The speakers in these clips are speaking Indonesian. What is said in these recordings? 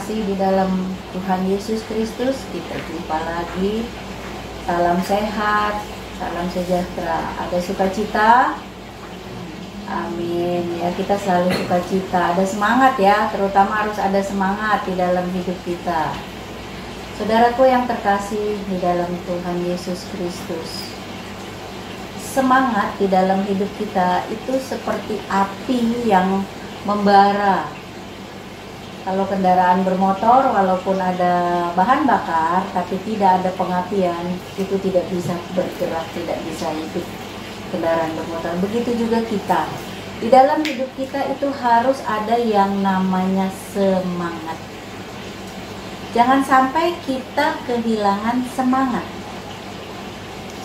terkasih di dalam Tuhan Yesus Kristus, kita jumpa lagi. Salam sehat, salam sejahtera. Ada sukacita? Amin. Ya, kita selalu sukacita. Ada semangat ya, terutama harus ada semangat di dalam hidup kita. Saudaraku yang terkasih di dalam Tuhan Yesus Kristus, semangat di dalam hidup kita itu seperti api yang membara. Kalau kendaraan bermotor, walaupun ada bahan bakar, tapi tidak ada pengapian, itu tidak bisa bergerak, tidak bisa hidup kendaraan bermotor. Begitu juga kita. Di dalam hidup kita itu harus ada yang namanya semangat. Jangan sampai kita kehilangan semangat.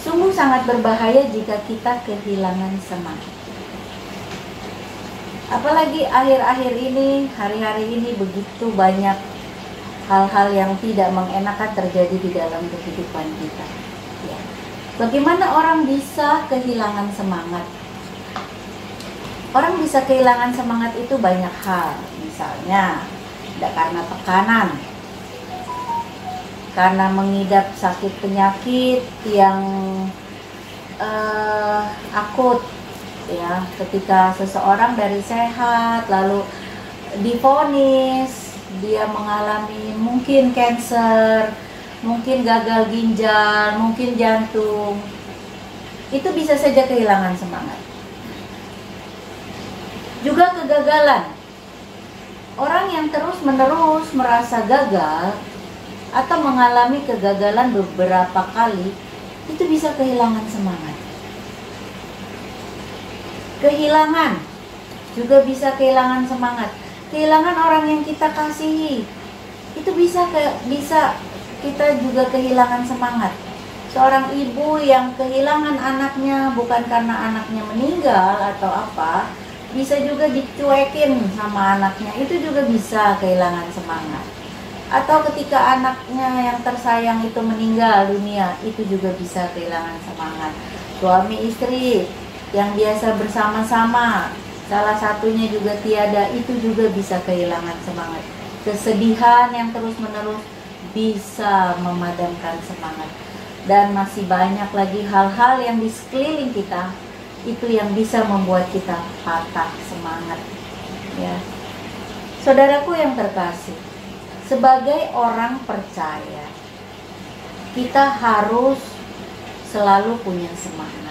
Sungguh sangat berbahaya jika kita kehilangan semangat. Apalagi akhir-akhir ini, hari-hari ini begitu banyak hal-hal yang tidak mengenakan terjadi di dalam kehidupan kita. Ya. Bagaimana orang bisa kehilangan semangat? Orang bisa kehilangan semangat itu banyak hal. Misalnya, tidak karena tekanan, karena mengidap sakit penyakit yang akut. Ya, ketika seseorang dari sehat lalu divonis dia mengalami mungkin kanker, mungkin gagal ginjal, mungkin jantung, itu bisa saja kehilangan semangat. Juga kegagalan. Orang yang terus-menerus merasa gagal atau mengalami kegagalan beberapa kali, itu bisa kehilangan semangat. Kehilangan juga bisa kehilangan semangat. Kehilangan orang yang kita kasihi, itu bisa kita juga kehilangan semangat. Seorang ibu yang kehilangan anaknya bukan karena anaknya meninggal atau apa, bisa juga dicuekin sama anaknya, itu juga bisa kehilangan semangat. Atau ketika anaknya yang tersayang itu meninggal dunia, itu juga bisa kehilangan semangat. Suami istri yang biasa bersama-sama, salah satunya juga tiada, itu juga bisa kehilangan semangat. Kesedihan yang terus-menerus bisa memadamkan semangat. Dan masih banyak lagi hal-hal yang di sekeliling kita, itu yang bisa membuat kita patah semangat. Ya. Saudaraku yang terkasih, sebagai orang percaya, kita harus selalu punya semangat.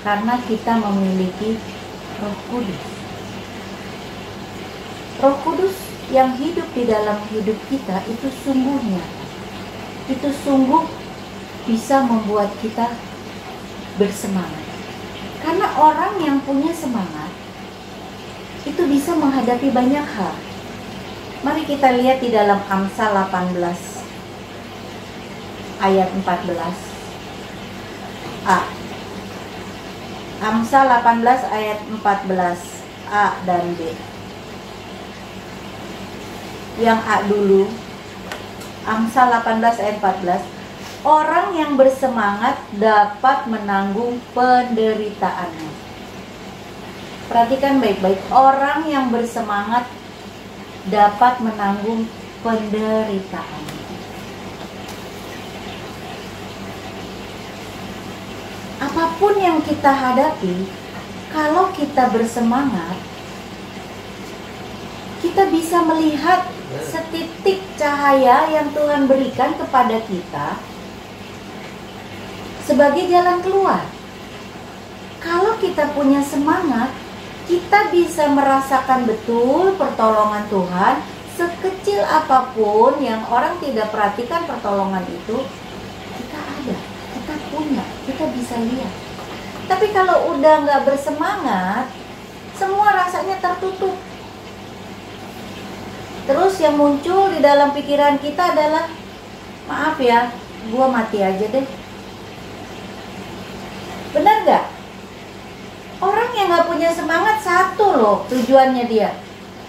Karena kita memiliki Roh Kudus. Roh Kudus yang hidup di dalam hidup kita itu sungguh nyata. Itu sungguh bisa membuat kita bersemangat. Karena orang yang punya semangat itu bisa menghadapi banyak hal. Mari kita lihat di dalam Amsal 18 ayat 14a. Amsal 18 ayat 14a dan b. Yang A dulu. Amsal 18 ayat 14. Orang yang bersemangat dapat menanggung penderitaannya. Perhatikan baik-baik. Orang yang bersemangat dapat menanggung penderitaannya. Apapun yang kita hadapi, kalau kita bersemangat, kita bisa melihat setitik cahaya yang Tuhan berikan kepada kita sebagai jalan keluar. Kalau kita punya semangat, kita bisa merasakan betul pertolongan Tuhan. Sekecil apapun yang orang tidak perhatikan pertolongan itu, kita ada, kita punya, kita bisa lihat. Tapi kalau udah nggak bersemangat, semua rasanya tertutup. Terus yang muncul di dalam pikiran kita adalah, maaf ya, gua mati aja deh. Benar nggak? Orang yang nggak punya semangat, satu loh tujuannya dia,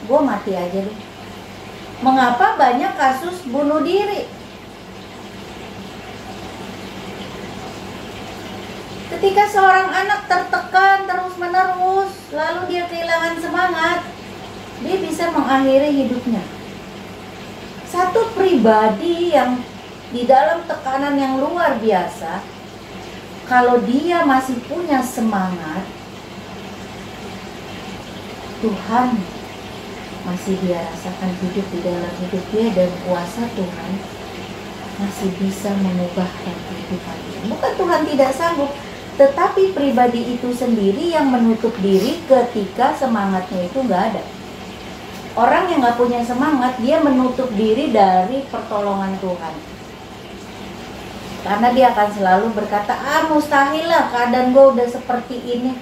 gua mati aja deh. Mengapa banyak kasus bunuh diri? Ketika seorang anak tertekan terus-menerus, lalu dia kehilangan semangat, dia bisa mengakhiri hidupnya. pribadi yang di dalam tekanan yang luar biasa, kalau dia masih punya semangat, Tuhan masih dia rasakan hidup di dalam hidup dia, dan kuasa Tuhan masih bisa mengubahkan kehidupan dia. Bukan Tuhan tidak sanggup, tetapi pribadi itu sendiri yang menutup diri ketika semangatnya itu nggak ada. Orang yang nggak punya semangat, dia menutup diri dari pertolongan Tuhan. Karena dia akan selalu berkata, mustahil lah keadaan gue udah seperti ini.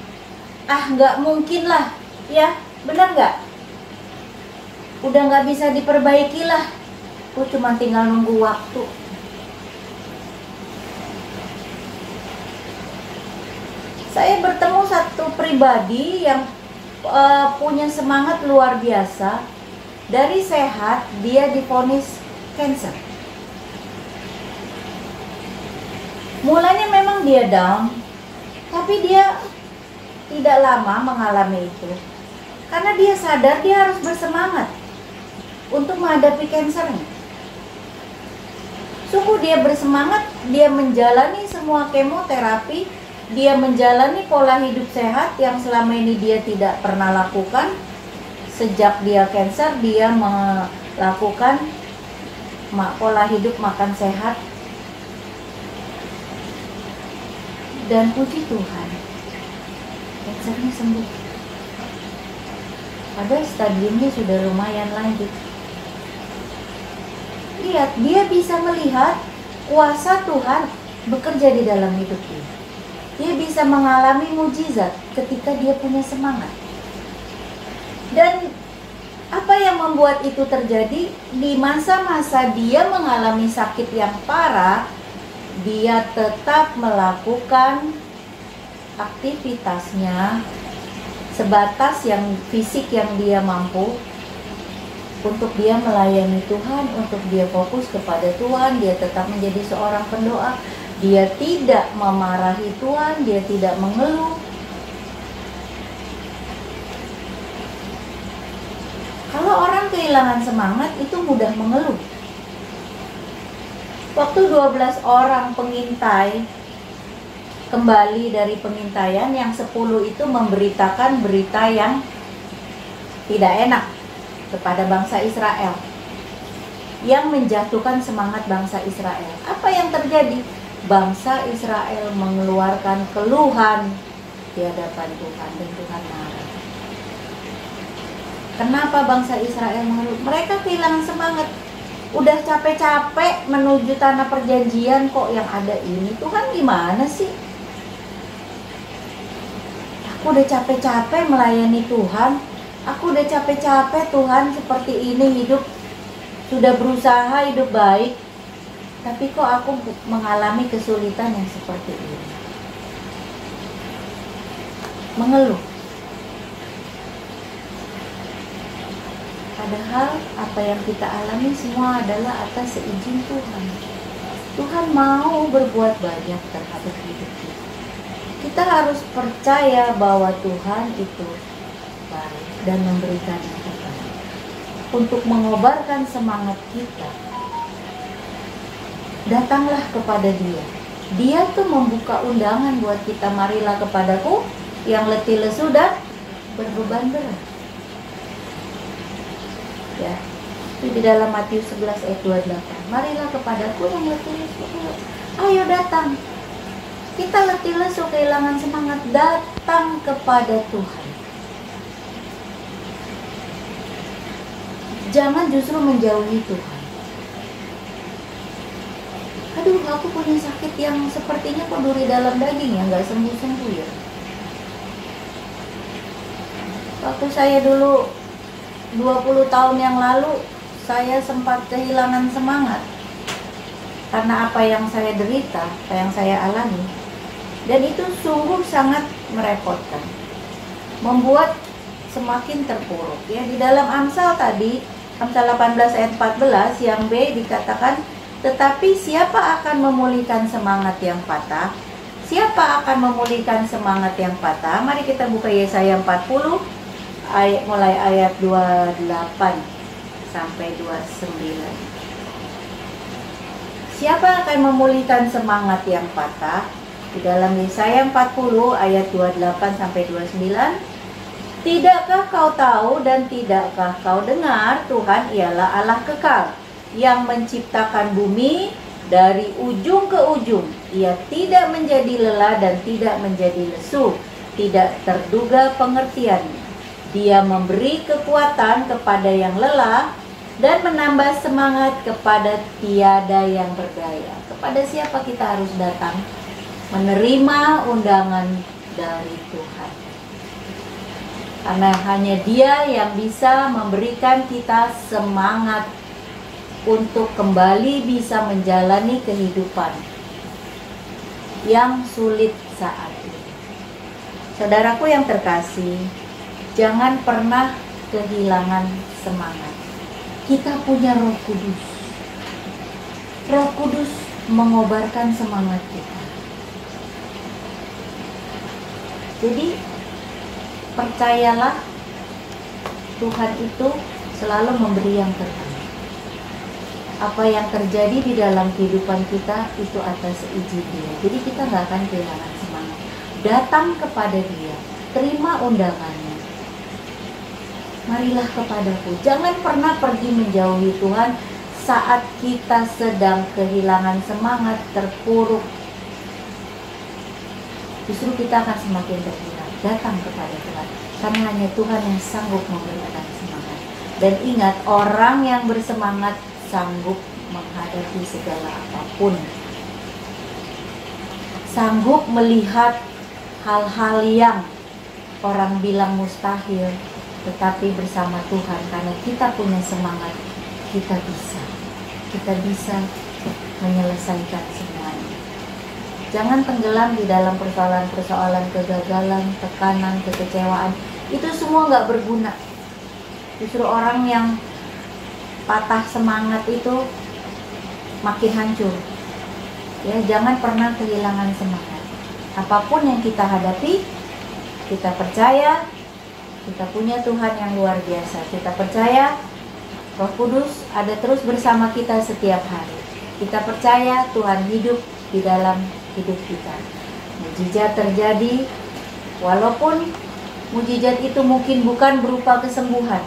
Nggak mungkin lah. Ya, benar nggak? Udah nggak bisa diperbaiki lah. Gue cuma tinggal nunggu waktu. Saya bertemu satu pribadi yang punya semangat luar biasa. Dari sehat, dia divonis cancer. Mulanya memang dia down, tapi dia tidak lama mengalami itu. Karena dia sadar dia harus bersemangat untuk menghadapi kansernya. Sungguh dia bersemangat, dia menjalani semua kemoterapi, dia menjalani pola hidup sehat yang selama ini dia tidak pernah lakukan. Sejak dia kanser, dia melakukan pola hidup makan sehat. Dan puji Tuhan, kansernya sembuh. Padahal stadiumnya sudah lumayan lanjut. Lihat, dia bisa melihat kuasa Tuhan bekerja di dalam hidup dia. Dia bisa mengalami mujizat ketika dia punya semangat. Dan apa yang membuat itu terjadi? Di masa-masa dia mengalami sakit yang parah, dia tetap melakukan aktivitasnya sebatas yang fisik yang dia mampu, untuk dia melayani Tuhan, untuk dia fokus kepada Tuhan. Dia tetap menjadi seorang pendoa. Dia tidak memarahi Tuhan, dia tidak mengeluh. Kalau orang kehilangan semangat, itu mudah mengeluh. Waktu 12 orang pengintai kembali dari pengintaian, yang 10 itu memberitakan berita yang tidak enak kepada bangsa Israel, yang menjatuhkan semangat bangsa Israel. Apa yang terjadi? Bangsa Israel mengeluarkan keluhan di hadapan Tuhan, dan Tuhan marah. Kenapa bangsa Israel mengeluh? Mereka kehilangan semangat. Udah capek-capek menuju tanah perjanjian, kok yang ada ini. Tuhan gimana sih? Aku udah capek-capek melayani Tuhan. Aku udah capek-capek Tuhan seperti ini hidup. Sudah berusaha hidup baik. Tapi kok aku mengalami kesulitan yang seperti ini. Mengeluh. Padahal apa yang kita alami semua adalah atas seizin Tuhan. Tuhan mau berbuat banyak terhadap hidup kita. Kita harus percaya bahwa Tuhan itu baik dan memberikan yang terbaik untuk mengobarkan semangat kita. Datanglah kepada Dia. Dia tuh membuka undangan buat kita, marilah kepadaku yang letih lesu dan berbeban berat. Ya, itu di dalam Matius 11 ayat 28. Marilah kepadaku yang letih lesu. Ayo datang. Kita letih lesu, kehilangan semangat, datang kepada Tuhan. Jangan justru menjauhi Tuhan. Aduh, aku punya sakit yang sepertinya kok duri dalam daging ya, nggak sembuh-sembuh ya. Waktu saya dulu 20 tahun yang lalu, saya sempat kehilangan semangat karena apa yang saya derita, apa yang saya alami. Dan itu sungguh sangat merepotkan, membuat semakin terpuruk. Ya, di dalam Amsal tadi, Amsal 18 ayat 14 yang B dikatakan, tetapi siapa akan memulihkan semangat yang patah? Siapa akan memulihkan semangat yang patah? Mari kita buka Yesaya 40 mulai ayat 28 sampai 29. Siapa akan memulihkan semangat yang patah? Di dalam Yesaya 40 ayat 28 sampai 29, tidakkah kau tahu dan tidakkah kau dengar, Tuhan ialah Allah kekal yang menciptakan bumi dari ujung ke ujung. Ia tidak menjadi lelah dan tidak menjadi lesu, tidak terduga pengertiannya. Dia memberi kekuatan kepada yang lelah dan menambah semangat kepada tiada yang berdaya. Kepada siapa kita harus datang? Menerima undangan dari Tuhan. Karena hanya Dia yang bisa memberikan kita semangat untuk kembali bisa menjalani kehidupan yang sulit saat ini. Saudaraku yang terkasih, jangan pernah kehilangan semangat. Kita punya Roh Kudus. Roh Kudus mengobarkan semangat kita. Jadi percayalah, Tuhan itu selalu memberi yang terbaik. Apa yang terjadi di dalam kehidupan kita itu atas izin Dia. Jadi kita nggak akan kehilangan semangat. Datang kepada Dia, terima undangannya. Marilah kepadaku. Jangan pernah pergi menjauhi Tuhan saat kita sedang kehilangan semangat, terpuruk. Justru kita akan semakin terhilang. Datang kepada Tuhan, karena hanya Tuhan yang sanggup memberikan semangat. Dan ingat, orang yang bersemangat sanggup menghadapi segala apapun. Sanggup melihat hal-hal yang orang bilang mustahil, tetapi bersama Tuhan, karena kita punya semangat, kita bisa menyelesaikan semuanya. Jangan tenggelam di dalam persoalan-persoalan kegagalan, tekanan, kekecewaan. Itu semua nggak berguna. Justru orang yang patah semangat itu makin hancur. Ya, jangan pernah kehilangan semangat. Apapun yang kita hadapi, kita percaya kita punya Tuhan yang luar biasa. Kita percaya Roh Kudus ada terus bersama kita setiap hari. Kita percaya Tuhan hidup di dalam hidup kita. Mujizat terjadi, walaupun mujizat itu mungkin bukan berupa kesembuhan,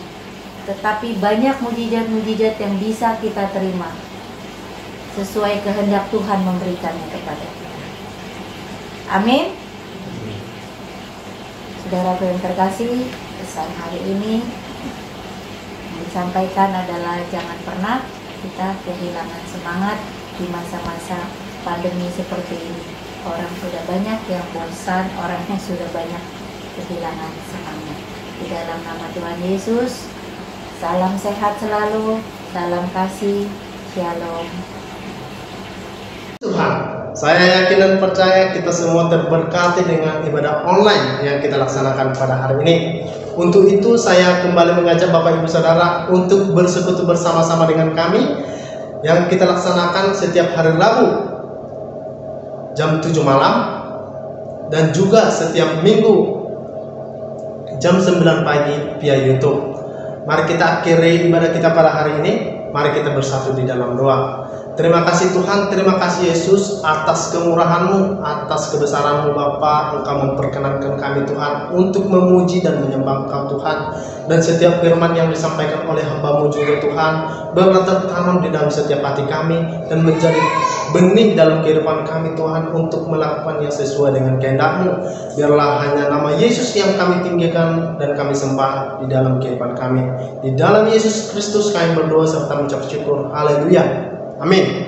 tetapi banyak mujizat-mujizat yang bisa kita terima sesuai kehendak Tuhan memberikannya kepada kita. Amin. Saudara yang terkasih, pesan hari ini yang disampaikan adalah jangan pernah kita kehilangan semangat di masa-masa pandemi seperti ini. Orang sudah banyak yang bosan, orang yang sudah banyak kehilangan semangat. Di dalam nama Tuhan Yesus, salam sehat selalu, salam kasih, shalom. Tuhan, saya yakin dan percaya kita semua terberkati dengan ibadah online yang kita laksanakan pada hari ini. Untuk itu saya kembali mengajak Bapak Ibu Saudara untuk bersekutu bersama-sama dengan kami yang kita laksanakan setiap hari Rabu jam 7 malam dan juga setiap Minggu jam 9 pagi via YouTube. Mari kita akhiri ibadah kita pada hari ini. Mari kita bersatu di dalam doa. Terima kasih Tuhan, terima kasih Yesus atas kemurahan-Mu, atas kebesaran-Mu Bapa. Engkau memperkenankan kami Tuhan untuk memuji dan menyembah Engkau Tuhan. Dan setiap firman yang disampaikan oleh hamba-Mu juga Tuhan biarlah tertanam di dalam setiap hati kami dan menjadi benih dalam kehidupan kami Tuhan untuk melakukan yang sesuai dengan kehendak-Mu. Biarlah hanya nama Yesus yang kami tinggikan dan kami sembah di dalam kehidupan kami. Di dalam Yesus Kristus kami berdoa serta mengucap syukur. Haleluya. Amin.